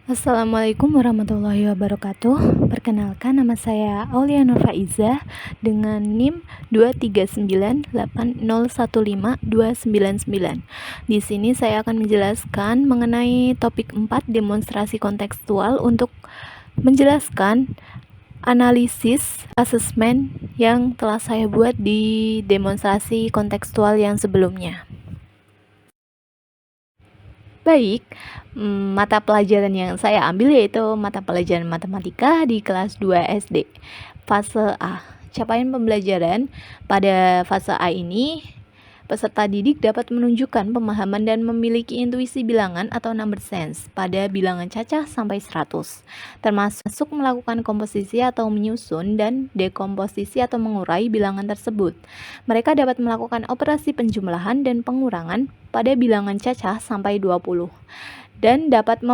Assalamualaikum warahmatullahi wabarakatuh. Perkenalkan, nama saya Aulia Nur Faizah dengan NIM 23980152999. Di sini saya akan menjelaskan mengenai topik 4 demonstrasi kontekstual untuk menjelaskan analisis asesmen yang telah saya buat di demonstrasi kontekstual yang sebelumnya. Baik, mata pelajaran yang saya ambil yaitu mata pelajaran matematika di kelas 2 SD. Fase A. Capaian pembelajaran pada fase A ini, peserta didik dapat menunjukkan pemahaman dan memiliki intuisi bilangan atau number sense pada bilangan cacah sampai 100, termasuk melakukan komposisi atau menyusun dan dekomposisi atau mengurai bilangan tersebut. Mereka dapat melakukan operasi penjumlahan dan pengurangan pada bilangan cacah sampai 20 dan dapat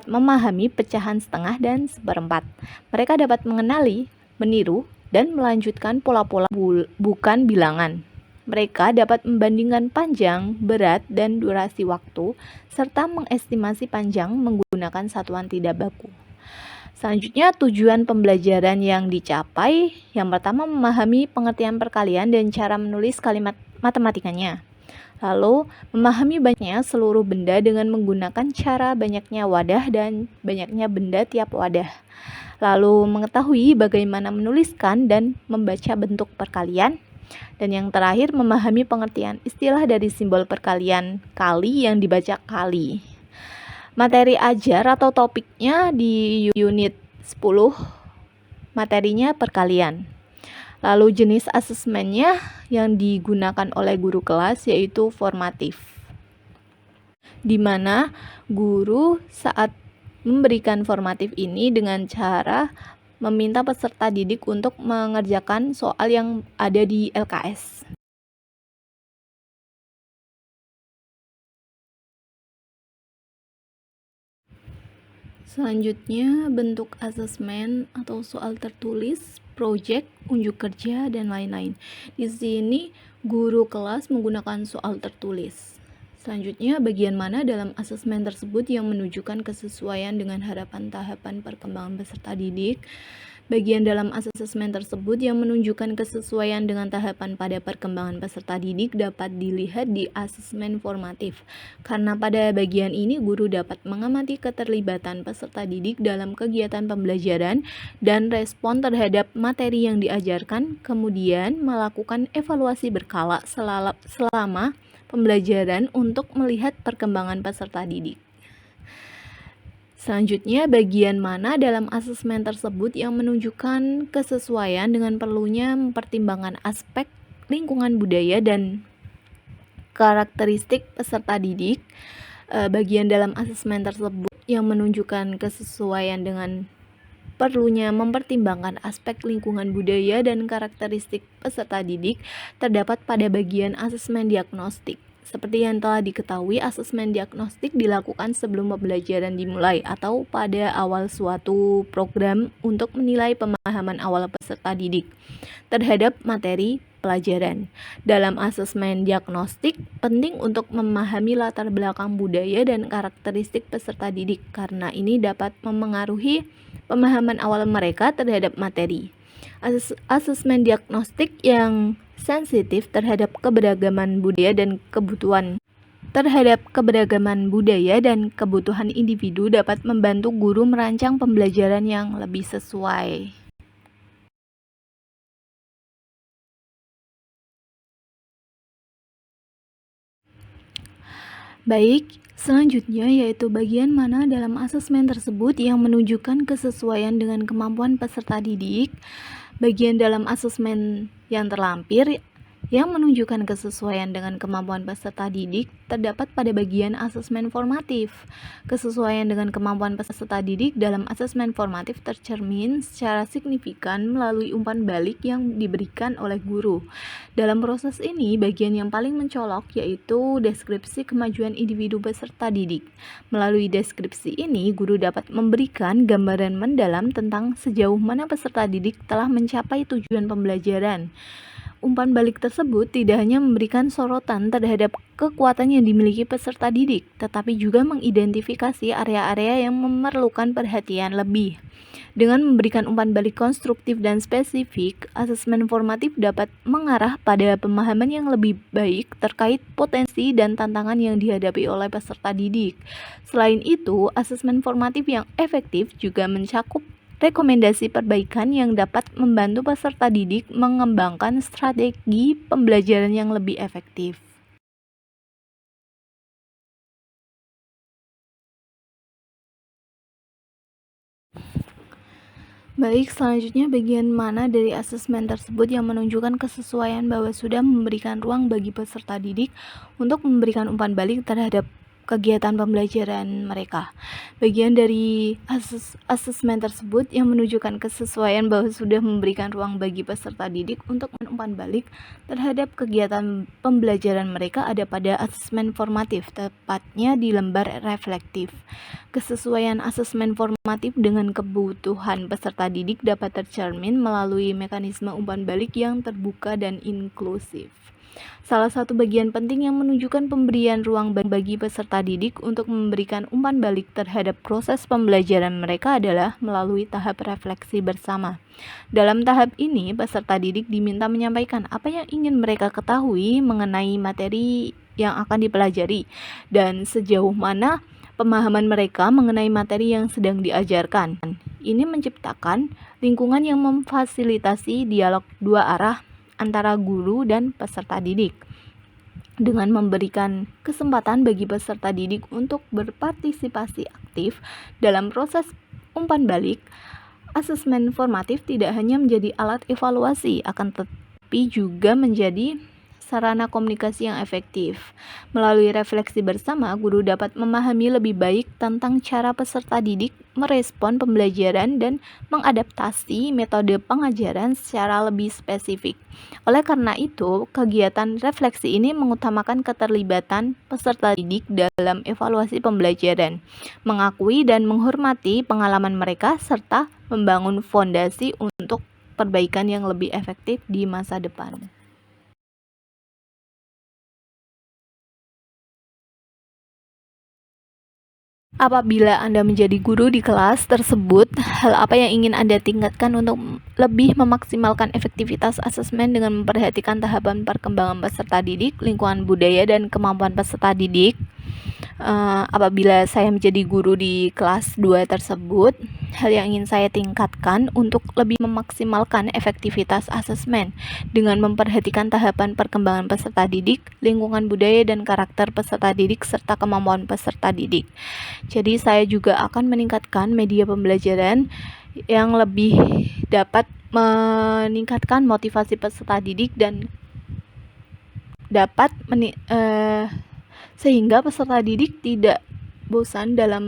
memahami pecahan setengah dan seperempat. Mereka dapat mengenali, meniru, dan melanjutkan pola-pola bukan bilangan. Mereka dapat membandingkan panjang, berat, dan durasi waktu, serta mengestimasi panjang menggunakan satuan tidak baku. Selanjutnya, tujuan pembelajaran yang dicapai. Yang pertama, memahami pengertian perkalian dan cara menulis kalimat matematikanya. Lalu, memahami banyaknya seluruh benda dengan menggunakan cara banyaknya wadah dan banyaknya benda tiap wadah. Lalu, mengetahui bagaimana menuliskan dan membaca bentuk perkalian. Dan yang terakhir, memahami pengertian istilah dari simbol perkalian kali yang dibaca kali. Materi ajar atau topiknya di unit 10, materinya perkalian. Lalu jenis asesmennya yang digunakan oleh guru kelas yaitu formatif, di mana guru saat memberikan formatif ini dengan cara meminta peserta didik untuk mengerjakan soal yang ada di LKS. Selanjutnya, bentuk asesmen atau soal tertulis, proyek, unjuk kerja, dan lain-lain. Di sini, guru kelas menggunakan soal tertulis. Selanjutnya, bagian mana dalam asesmen tersebut yang menunjukkan kesesuaian dengan harapan tahapan perkembangan peserta didik? Bagian dalam asesmen tersebut yang menunjukkan kesesuaian dengan tahapan pada perkembangan peserta didik dapat dilihat di asesmen formatif. Karena pada bagian ini guru dapat mengamati keterlibatan peserta didik dalam kegiatan pembelajaran dan respon terhadap materi yang diajarkan, kemudian melakukan evaluasi berkala selama pembelajaran untuk melihat perkembangan peserta didik. Selanjutnya, bagian mana dalam asesmen tersebut yang menunjukkan kesesuaian dengan perlunya mempertimbangkan aspek lingkungan budaya dan karakteristik peserta didik. Bagian dalam asesmen tersebut yang menunjukkan kesesuaian dengan perlunya mempertimbangkan aspek lingkungan budaya dan karakteristik peserta didik terdapat pada bagian asesmen diagnostik. Seperti yang telah diketahui, asesmen diagnostik dilakukan sebelum pembelajaran dimulai atau pada awal suatu program untuk menilai pemahaman awal peserta didik terhadap materi pelajaran. Dalam asesmen diagnostik, penting untuk memahami latar belakang budaya dan karakteristik peserta didik karena ini dapat memengaruhi pemahaman awal mereka terhadap materi. Asesmen diagnostik yang sensitif terhadap keberagaman budaya dan kebutuhan individu dapat membantu guru merancang pembelajaran yang lebih sesuai. Baik, selanjutnya yaitu bagian mana dalam asesmen tersebut yang menunjukkan kesesuaian dengan kemampuan peserta didik. Bagian dalam asesmen yang terlampir yang menunjukkan kesesuaian dengan kemampuan peserta didik terdapat pada bagian asesmen formatif. Kesesuaian dengan kemampuan peserta didik dalam asesmen formatif tercermin secara signifikan melalui umpan balik yang diberikan oleh guru. Dalam proses ini, bagian yang paling mencolok yaitu deskripsi kemajuan individu peserta didik. Melalui deskripsi ini, guru dapat memberikan gambaran mendalam tentang sejauh mana peserta didik telah mencapai tujuan pembelajaran. umpan balik tersebut tidak hanya memberikan sorotan terhadap kekuatan yang dimiliki peserta didik, tetapi juga mengidentifikasi area-area yang memerlukan perhatian lebih. Dengan memberikan umpan balik konstruktif dan spesifik, asesmen formatif dapat mengarah pada pemahaman yang lebih baik terkait potensi dan tantangan yang dihadapi oleh peserta didik. Selain itu, asesmen formatif yang efektif juga mencakup rekomendasi perbaikan yang dapat membantu peserta didik mengembangkan strategi pembelajaran yang lebih efektif. Baik, selanjutnya bagian mana dari asesmen tersebut yang menunjukkan kesesuaian bahwa sudah memberikan ruang bagi peserta didik untuk memberikan umpan balik terhadap kegiatan pembelajaran mereka. Bagian dari asesmen tersebut yang menunjukkan kesesuaian bahwa sudah memberikan ruang bagi peserta didik untuk umpan balik terhadap kegiatan pembelajaran mereka ada pada asesmen formatif, tepatnya di lembar reflektif. Kesesuaian asesmen formatif dengan kebutuhan peserta didik dapat tercermin melalui mekanisme umpan balik yang terbuka dan inklusif. Salah satu bagian penting yang menunjukkan pemberian ruang bagi peserta didik untuk memberikan umpan balik terhadap proses pembelajaran mereka adalah melalui tahap refleksi bersama. Dalam tahap ini, peserta didik diminta menyampaikan apa yang ingin mereka ketahui mengenai materi yang akan dipelajari dan sejauh mana pemahaman mereka mengenai materi yang sedang diajarkan. Ini menciptakan lingkungan yang memfasilitasi dialog dua arah antara guru dan peserta didik. Dengan memberikan kesempatan bagi peserta didik untuk berpartisipasi aktif dalam proses umpan balik, asesmen formatif tidak hanya menjadi alat evaluasi, akan tetapi juga menjadi sarana komunikasi yang efektif. Melalui refleksi bersama, guru dapat memahami lebih baik tentang cara peserta didik merespon pembelajaran dan mengadaptasi metode pengajaran secara lebih spesifik. Oleh karena itu, kegiatan refleksi ini mengutamakan keterlibatan peserta didik dalam evaluasi pembelajaran, mengakui dan menghormati pengalaman mereka, serta membangun fondasi untuk perbaikan yang lebih efektif di masa depan. Apabila Anda menjadi guru di kelas tersebut, hal apa yang ingin Anda tingkatkan untuk lebih memaksimalkan efektivitas asesmen dengan memperhatikan tahapan perkembangan peserta didik, lingkungan budaya, dan kemampuan peserta didik? Apabila saya menjadi guru di kelas 2 tersebut, hal yang ingin saya tingkatkan untuk lebih memaksimalkan efektivitas asesmen dengan memperhatikan tahapan perkembangan peserta didik, lingkungan budaya, dan karakter peserta didik, serta kemampuan peserta didik. Jadi saya juga akan meningkatkan media pembelajaran yang lebih dapat meningkatkan motivasi peserta didik dan dapat sehingga peserta didik tidak bosan dalam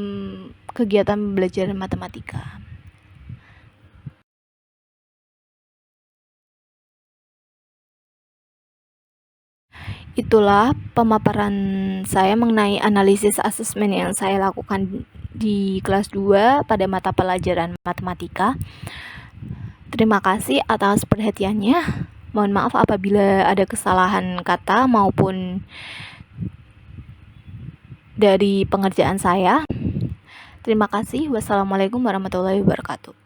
kegiatan pembelajaran matematika. Itulah pemaparan saya mengenai analisis asesmen yang saya lakukan di kelas 2 pada mata pelajaran matematika. Terima kasih atas perhatiannya. Mohon maaf apabila ada kesalahan kata maupun dari pengerjaan saya. Terima kasih. Wassalamualaikum warahmatullahi wabarakatuh.